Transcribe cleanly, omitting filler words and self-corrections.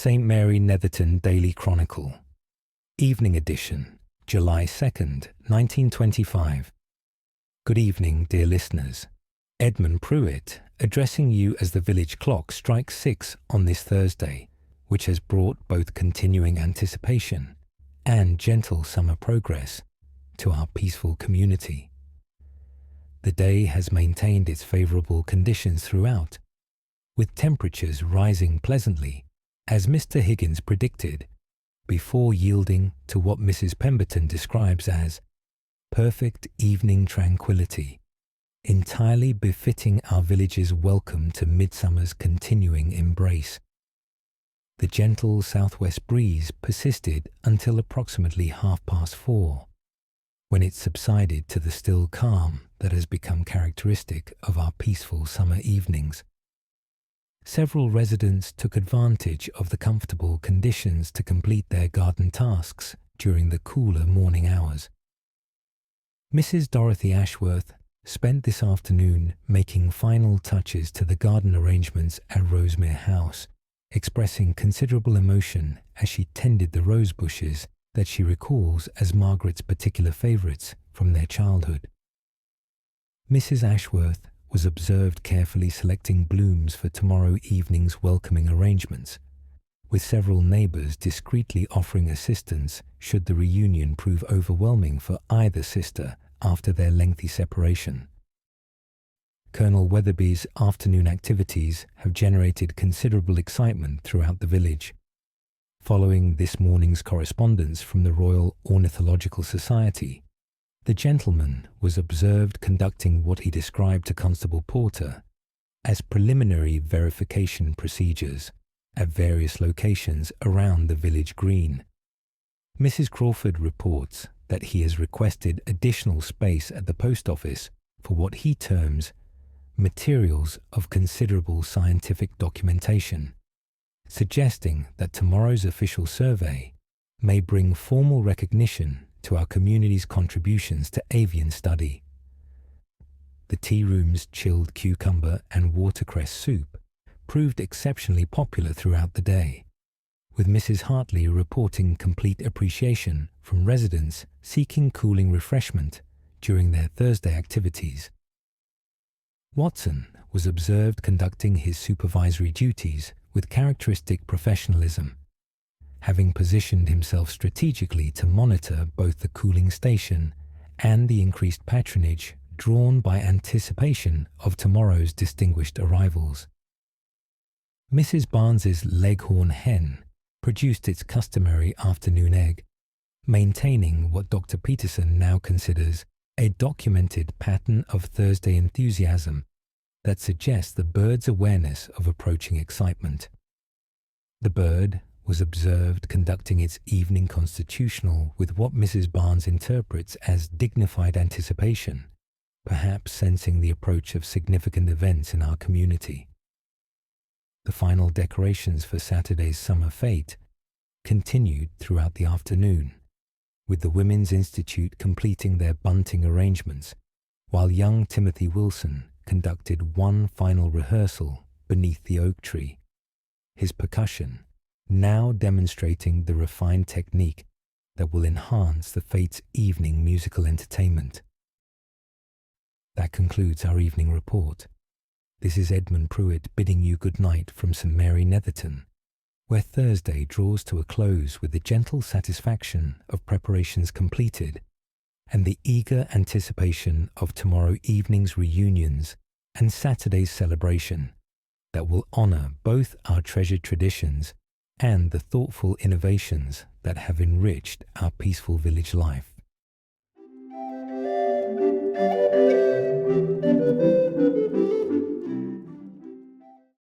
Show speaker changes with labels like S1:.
S1: St. Mary Netherton Daily Chronicle, Evening Edition, July 2nd, 1925. Good evening, dear listeners. Edmund Pruitt, addressing you as the village clock strikes 6 on this Thursday, which has brought both continuing anticipation and gentle summer progress to our peaceful community. The day has maintained its favourable conditions throughout, with temperatures rising pleasantly, as Mr. Higgins predicted, before yielding to what Mrs. Pemberton describes as perfect evening tranquility, entirely befitting our village's welcome to midsummer's continuing embrace. The gentle southwest breeze persisted until approximately 4:30, when it subsided to the still calm that has become characteristic of our peaceful summer evenings. Several residents took advantage of the comfortable conditions to complete their garden tasks during the cooler morning hours. Mrs. Dorothy Ashworth spent this afternoon making final touches to the garden arrangements at Rosemere House, expressing considerable emotion as she tended the rose bushes that she recalls as Margaret's particular favourites from their childhood. Mrs. Ashworth was observed carefully selecting blooms for tomorrow evening's welcoming arrangements, with several neighbours discreetly offering assistance should the reunion prove overwhelming for either sister after their lengthy separation. Colonel Weatherby's afternoon activities have generated considerable excitement throughout the village. Following this morning's correspondence from the Royal Ornithological Society, the gentleman was observed conducting what he described to Constable Porter as preliminary verification procedures at various locations around the village green. Mrs. Crawford reports that he has requested additional space at the post office for what he terms materials of considerable scientific documentation, suggesting that tomorrow's official survey may bring formal recognition to our community's contributions to avian study. The tea room's chilled cucumber and watercress soup proved exceptionally popular throughout the day, with Mrs. Hartley reporting complete appreciation from residents seeking cooling refreshment during their Thursday activities. Watson was observed conducting his supervisory duties with characteristic professionalism, having positioned himself strategically to monitor both the cooling station and the increased patronage drawn by anticipation of tomorrow's distinguished arrivals. Mrs. Barnes's leghorn hen produced its customary afternoon egg, maintaining what Dr. Peterson now considers a documented pattern of Thursday enthusiasm that suggests the bird's awareness of approaching excitement. The bird was observed conducting its evening constitutional with what Mrs. Barnes interprets as dignified anticipation, perhaps sensing the approach of significant events in our community. The final decorations for Saturday's summer fete continued throughout the afternoon, with the Women's Institute completing their bunting arrangements, while young Timothy Wilson conducted one final rehearsal beneath the oak tree, his percussion now demonstrating the refined technique that will enhance the fete's evening musical entertainment. That concludes our evening report. This is Edmund Pruitt bidding you good night from St. Mary Netherton, where Thursday draws to a close with the gentle satisfaction of preparations completed and the eager anticipation of tomorrow evening's reunions and Saturday's celebration that will honour both our treasured traditions and the thoughtful innovations that have enriched our peaceful village life.